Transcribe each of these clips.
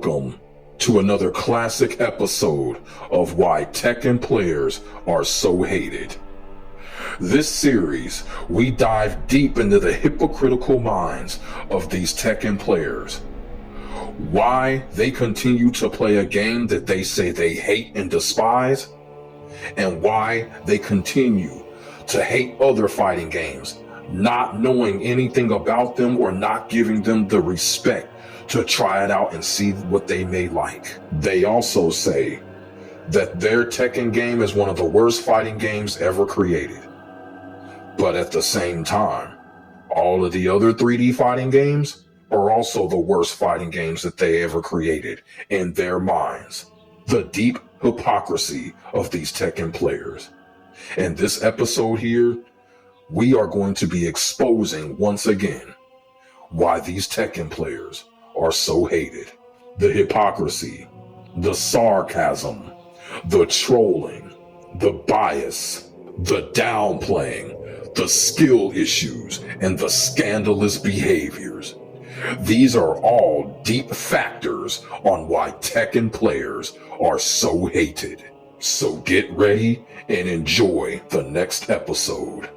Welcome to another classic episode of Why Tekken Players Are So Hated. This series, we dive deep into the hypocritical minds of these Tekken players. Why they continue to play a game that they say they hate and despise, and why they continue to hate other fighting games, not knowing anything about them or not giving them the respect to try it out and see what they may like. They also say that their Tekken game is one of the worst fighting games ever created. But at the same time, all of the other 3D fighting games are also the worst fighting games that they ever created in their minds. The deep hypocrisy of these Tekken players. In this episode here, we are going to be exposing once again why these Tekken players are so hated. The hypocrisy, the sarcasm, the trolling, the bias, the downplaying, the skill issues, and the scandalous behaviors. These are all deep factors on why Tekken players are so hated. So get ready and enjoy the next episode.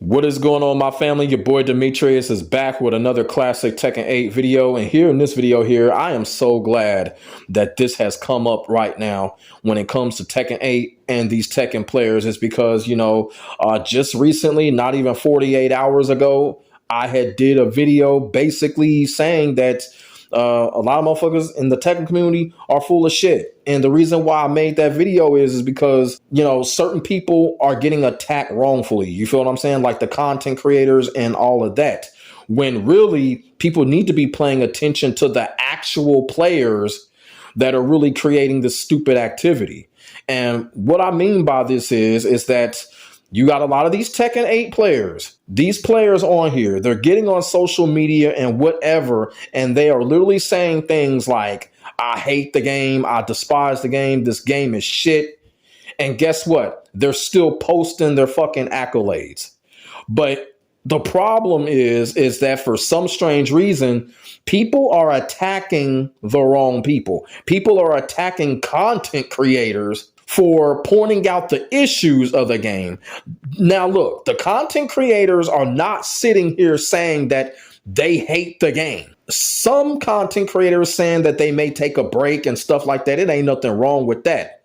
What is going on, my family? Your boy Demetrius is back with another classic Tekken 8 video. And here in this video here, I am so glad that this has come up right now when it comes to Tekken 8 and these Tekken players. It's because, just recently, not even 48 hours ago, I had did a video basically saying that a lot of motherfuckers in the Tekken community are full of shit. And the reason why I made that video is because, certain people are getting attacked wrongfully. You feel what I'm saying? Like the content creators and all of that. When really people need to be paying attention to the actual players that are really creating this stupid activity. And what I mean by this is that you got a lot of these Tekken 8 players. These players on here, they're getting on social media and whatever, and they are literally saying things like, I hate the game, I despise the game, this game is shit. And guess what? They're still posting their fucking accolades. But the problem is that for some strange reason, people are attacking the wrong people. People are attacking content creators for pointing out the issues of the game. Now, look, the content creators are not sitting here saying that they hate the game. Some content creators saying that they may take a break and stuff like that. It ain't nothing wrong with that.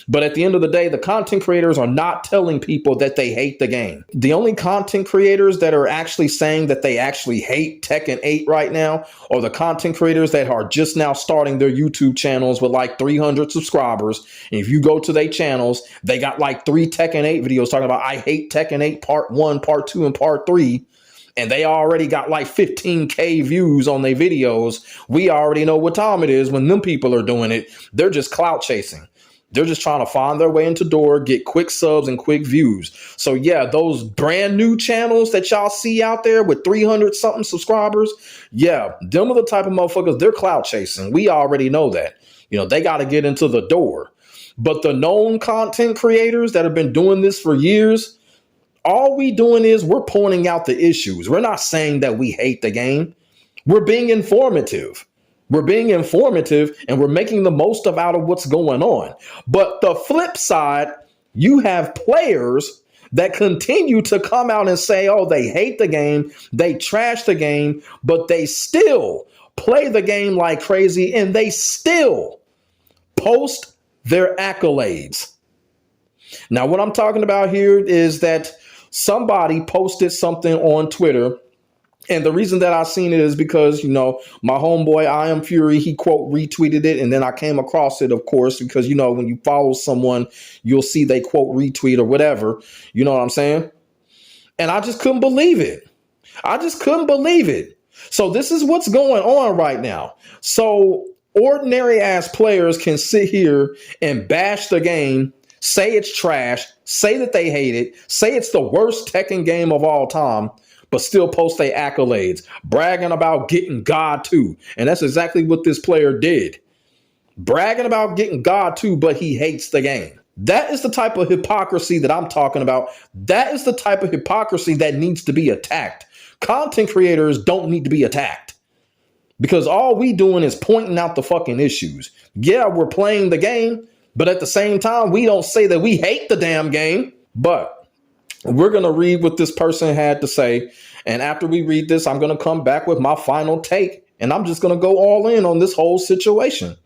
But at the end of the day, the content creators are not telling people that they hate the game. The only content creators that are actually saying that they actually hate Tekken 8 right now are the content creators that are just now starting their YouTube channels with like 300 subscribers. And if you go to their channels, they got like 3 Tekken 8 videos talking about I hate Tekken 8 part 1, part 2, and part 3. And they already got like 15K views on their videos. We already know what time it is when them people are doing it. They're just clout chasing. They're just trying to find their way into door, get quick subs and quick views. So yeah, those brand new channels that y'all see out there with 300 something subscribers, yeah, them are the type of motherfuckers, they're clout chasing. We already know that. They got to get into the door. But the known content creators that have been doing this for years, all we doing is we're pointing out the issues. We're not saying that we hate the game. We're being informative. We're being informative and we're making the most out of what's going on. But the flip side, you have players that continue to come out and say, oh, they hate the game, they trash the game, but they still play the game like crazy and they still post their accolades. Now, what I'm talking about here is that somebody posted something on Twitter. And the reason that I seen it is because, my homeboy, I Am Fury, he quote retweeted it. And then I came across it, of course, because, when you follow someone, you'll see they quote retweet or whatever. You know what I'm saying? And I just couldn't believe it. I just couldn't believe it. So this is what's going on right now. So ordinary ass players can sit here and bash the game, say it's trash, say that they hate it, say it's the worst Tekken game of all time, but still post their accolades, bragging about getting God 2. And that's exactly what this player did. Bragging about getting God 2, but he hates the game. That is the type of hypocrisy that I'm talking about. That is the type of hypocrisy that needs to be attacked. Content creators don't need to be attacked because all we doing is pointing out the fucking issues. Yeah, we're playing the game, but at the same time, we don't say that we hate the damn game. But we're going to read what this person had to say. And after we read this, I'm going to come back with my final take. And I'm just going to go all in on this whole situation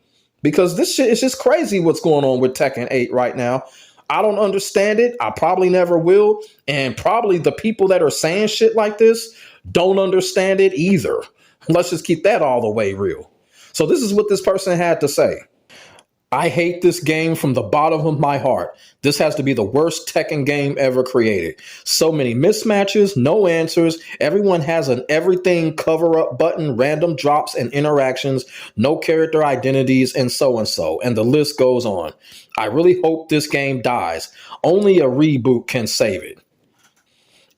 because this shit is just crazy what's going on with Tekken 8 right now. I don't understand it. I probably never will. And probably the people that are saying shit like this don't understand it either. Let's just keep that all the way real. So this is what this person had to say. I hate this game from the bottom of my heart. This has to be the worst Tekken game ever created. So many mismatches, no answers. Everyone has an everything cover up button, random drops and interactions, no character identities, and so. And the list goes on. I really hope this game dies. Only a reboot can save it.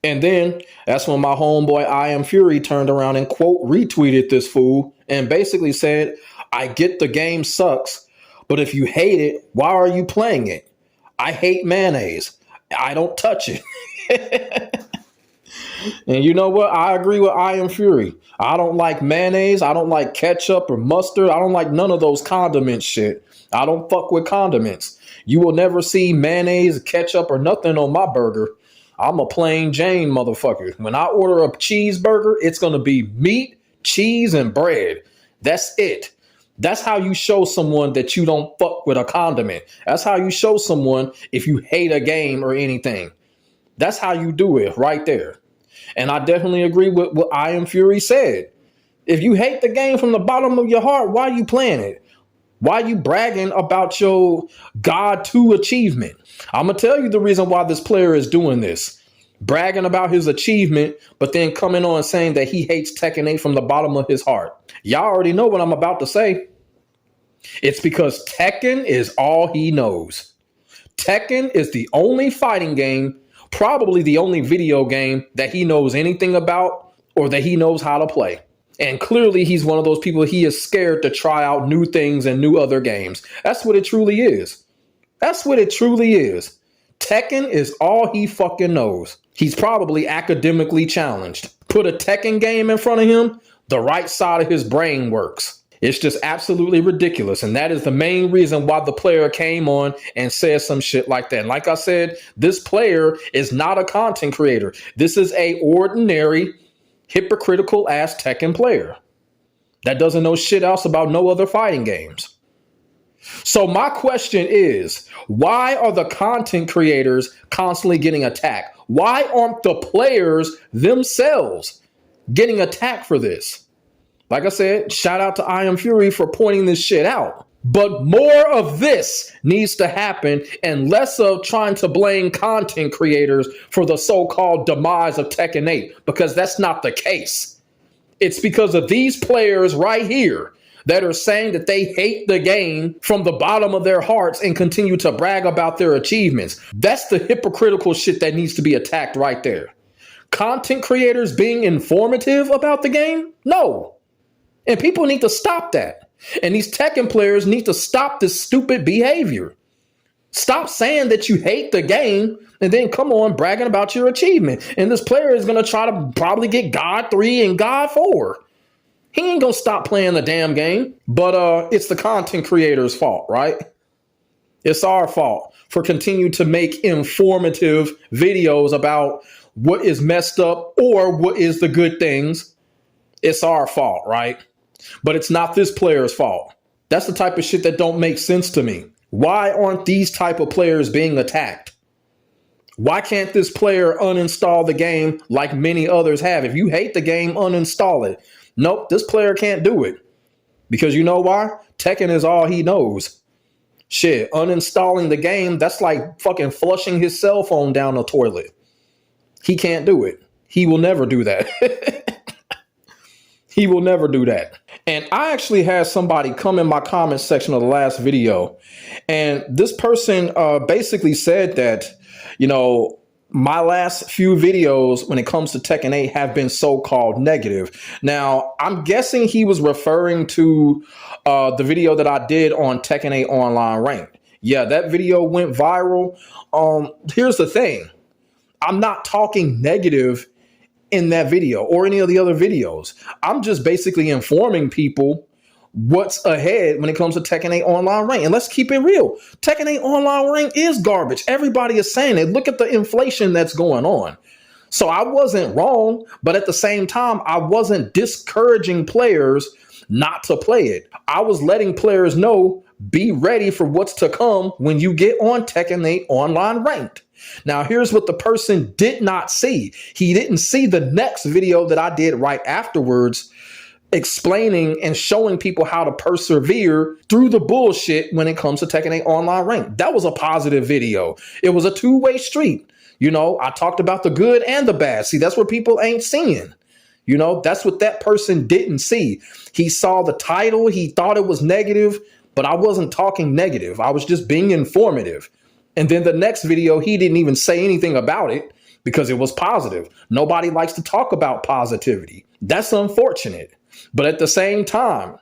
And then that's when my homeboy I Am Fury turned around and quote retweeted this fool and basically said, I get the game sucks. But if you hate it, why are you playing it? I hate mayonnaise. I don't touch it. And you know what? I agree with I Am Fury. I don't like mayonnaise. I don't like ketchup or mustard. I don't like none of those condiment shit. I don't fuck with condiments. You will never see mayonnaise, ketchup, or nothing on my burger. I'm a plain Jane motherfucker. When I order a cheeseburger, it's going to be meat, cheese, and bread. That's it. That's how you show someone that you don't fuck with a condiment. That's how you show someone if you hate a game or anything. That's how you do it right there. And I definitely agree with what I Am Fury said. If you hate the game from the bottom of your heart, why are you playing it? Why are you bragging about your God 2 achievement? I'm going to tell you the reason why this player is doing this. Bragging about his achievement, but then coming on saying that he hates Tekken 8 from the bottom of his heart. Y'all already know what I'm about to say. It's because Tekken is all he knows. Tekken is the only fighting game, probably the only video game that he knows anything about or that he knows how to play. And clearly he's one of those people, he is scared to try out new things and new other games. That's what it truly is. That's what it truly is. Tekken is all he fucking knows. He's probably academically challenged. Put a Tekken game in front of him, the right side of his brain works. It's just absolutely ridiculous. And that is the main reason why the player came on and said some shit like that. And like I said, this player is not a content creator. This is a ordinary, hypocritical ass Tekken player that doesn't know shit else about no other fighting games. So my question is, why are the content creators constantly getting attacked? Why aren't the players themselves getting attacked for this? Like I said, shout out to I Am Fury for pointing this shit out. But more of this needs to happen and less of trying to blame content creators for the so-called demise of Tekken 8, because that's not the case. It's because of these players right here that are saying that they hate the game from the bottom of their hearts and continue to brag about their achievements. That's the hypocritical shit that needs to be attacked right there. Content creators being informative about the game? No. And people need to stop that. And these Tekken players need to stop this stupid behavior. Stop saying that you hate the game and then come on bragging about your achievement. And this player is going to try to probably get God 3 and God 4. He ain't going to stop playing the damn game. But it's the content creator's fault, right? It's our fault for continuing to make informative videos about what is messed up or what is the good things. It's our fault, right? But it's not this player's fault. That's the type of shit that don't make sense to me. Why aren't these type of players being attacked? Why can't this player uninstall the game like many others have? If you hate the game, uninstall it. Nope, this player can't do it. Because you know why? Tekken is all he knows. Shit, uninstalling the game, that's like fucking flushing his cell phone down the toilet. He can't do it. He will never do that. He will never do that. And I actually had somebody come in my comment section of the last video. And this person basically said that, you know, my last few videos when it comes to Tekken 8 have been so-called negative. Now, I'm guessing he was referring to the video that I did on Tekken 8 Online Ranked. Yeah, that video went viral. Here's the thing. I'm not talking negative in that video or any of the other videos. I'm just basically informing people what's ahead when it comes to Tekken 8 Online Rank. And let's keep it real. Tekken 8 Online Rank is garbage. Everybody is saying it. Look at the inflation that's going on. So I wasn't wrong, but at the same time, I wasn't discouraging players not to play it. I was letting players know, be ready for what's to come when you get on Tekken 8 Online Ranked. Now, here's what the person did not see. He didn't see the next video that I did right afterwards, explaining and showing people how to persevere through the bullshit when it comes to Tekken 8 Online Ranked. That was a positive video. It was a two-way street. You know, I talked about the good and the bad. See, that's what people ain't seeing. You know, that's what that person didn't see. He saw the title. He thought it was negative, but I wasn't talking negative. I was just being informative. And then the next video, he didn't even say anything about it because it was positive. Nobody likes to talk about positivity. That's unfortunate. But at the same time,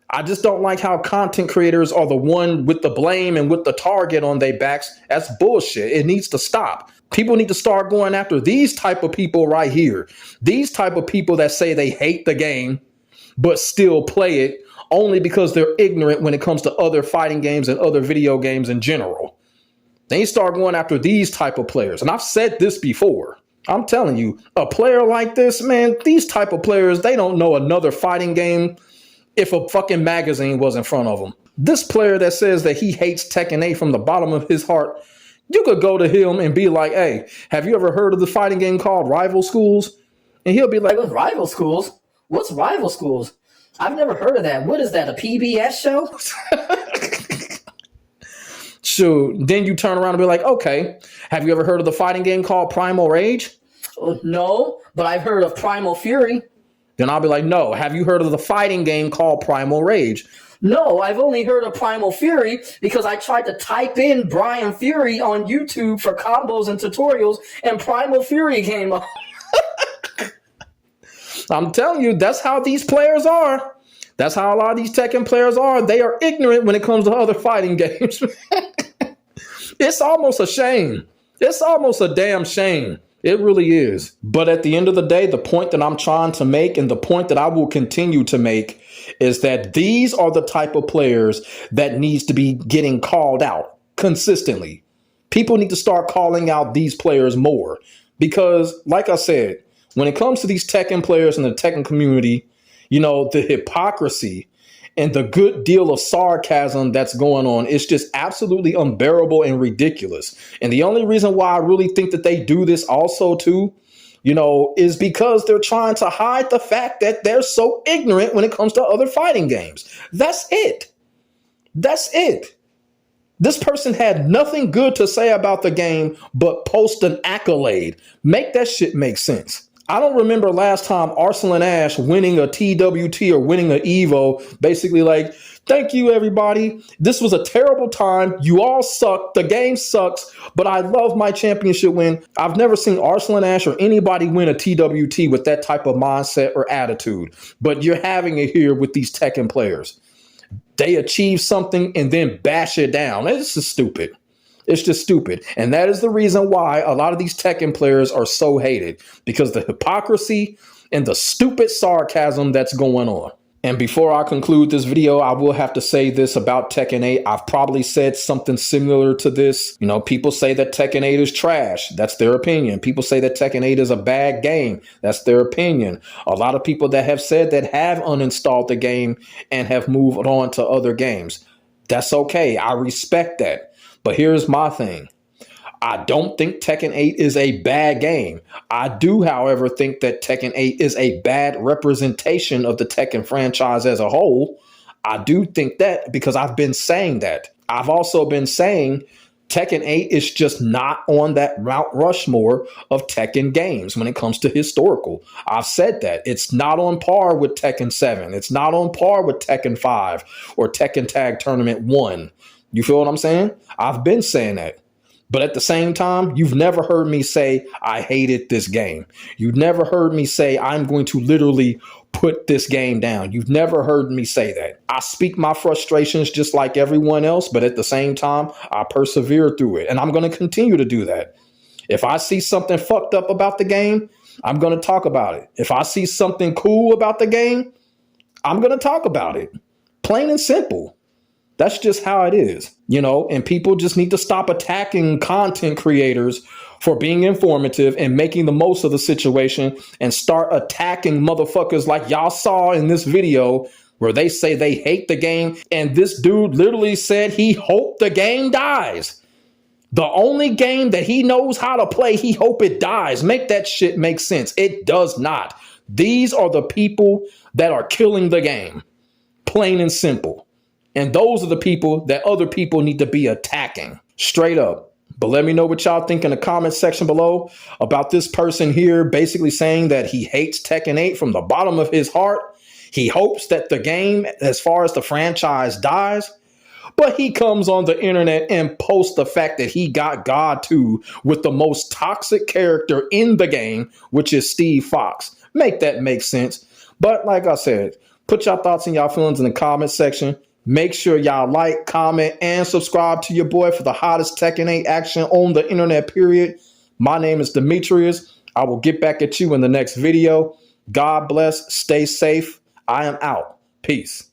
I just don't like how content creators are the one with the blame and with the target on their backs. That's bullshit. It needs to stop. People need to start going after these type of people right here. These type of people that say they hate the game, but still play it only because they're ignorant when it comes to other fighting games and other video games in general. They start going after these type of players. And I've said this before. I'm telling you, a player like this, man, these type of players, they don't know another fighting game if a fucking magazine was in front of them. This player that says that he hates Tekken 8 from the bottom of his heart, you could go to him and be like, hey, have you ever heard of the fighting game called Rival Schools? And he'll be like, What's Rival Schools? What's Rival Schools? I've never heard of that. What is that, a PBS show? Shoot. Then you turn around and be like, okay, have you ever heard of the fighting game called Primal Rage? No, but I've heard of Primal Fury. Then I'll be like, no, have you heard of the fighting game called Primal Rage? No, I've only heard of Primal Fury because I tried to type in Brian Fury on YouTube for combos and tutorials, and Primal Fury came up. I'm telling you, that's how these players are. That's how a lot of these Tekken players are. They are ignorant when it comes to other fighting games. It's almost a shame. It's almost a damn shame. It really is. But at the end of the day, the point that I'm trying to make and the point that I will continue to make is that these are the type of players that needs to be getting called out consistently. People need to start calling out these players more because, like I said, when it comes to these Tekken players in the Tekken community, you know, the hypocrisy and the good deal of sarcasm that's going on is just absolutely unbearable and ridiculous. And the only reason why I really think that they do this also too, you know, is because they're trying to hide the fact that they're so ignorant when it comes to other fighting games. That's it. That's it. This person had nothing good to say about the game, but post an accolade. Make that shit make sense. I don't remember last time Arsenal Ash winning a TWT or winning an Evo, basically like, thank you, everybody. This was a terrible time. You all suck. The game sucks, but I love my championship win. I've never seen Arsenal Ash or anybody win a TWT with that type of mindset or attitude, but you're having it here with these Tekken players. They achieve something and then bash it down. It's just stupid. It's just stupid. And that is the reason why a lot of these Tekken players are so hated, because the hypocrisy and the stupid sarcasm that's going on. And before I conclude this video, I will have to say this about Tekken 8. I've probably said something similar to this. You know, people say that Tekken 8 is trash. That's their opinion. People say that Tekken 8 is a bad game. That's their opinion. A lot of people that have said that have uninstalled the game and have moved on to other games. That's okay. I respect that. But here's my thing. I don't think Tekken 8 is a bad game. I do, however, think that Tekken 8 is a bad representation of the Tekken franchise as a whole. I do think that because I've been saying that. I've also been saying Tekken 8 is just not on that Mount Rushmore of Tekken games when it comes to historical. I've said that. It's not on par with Tekken 7. It's not on par with Tekken 5 or Tekken Tag Tournament 1. You feel what I'm saying? I've been saying that. But at the same time, you've never heard me say I hated this game. You've never heard me say I'm going to literally put this game down. You've never heard me say that. I speak my frustrations just like everyone else, but at the same time, I persevere through it. And I'm going to continue to do that. If I see something fucked up about the game, I'm going to talk about it. If I see something cool about the game, I'm going to talk about it. Plain and simple. That's just how it is, you know, and people just need to stop attacking content creators for being informative and making the most of the situation and start attacking motherfuckers like y'all saw in this video where they say they hate the game. And this dude literally said he hoped the game dies. The only game that he knows how to play, he hope it dies. Make that shit make sense. It does not. These are the people that are killing the game. Plain and simple. And those are the people that other people need to be attacking. Straight up. But let me know what y'all think in the comment section below about this person here basically saying that he hates Tekken 8 from the bottom of his heart. He hopes that the game, as far as the franchise, dies. But he comes on the internet and posts the fact that he got God 2 with the most toxic character in the game, which is Steve Fox. Make that make sense. But like I said, put y'all thoughts and y'all feelings in the comment section. Make sure y'all like, comment, and subscribe to your boy for the hottest Tekken 8 action on the internet, period. My name is Demetrius. I will get back at you in the next video. God bless. Stay safe. I am out. Peace.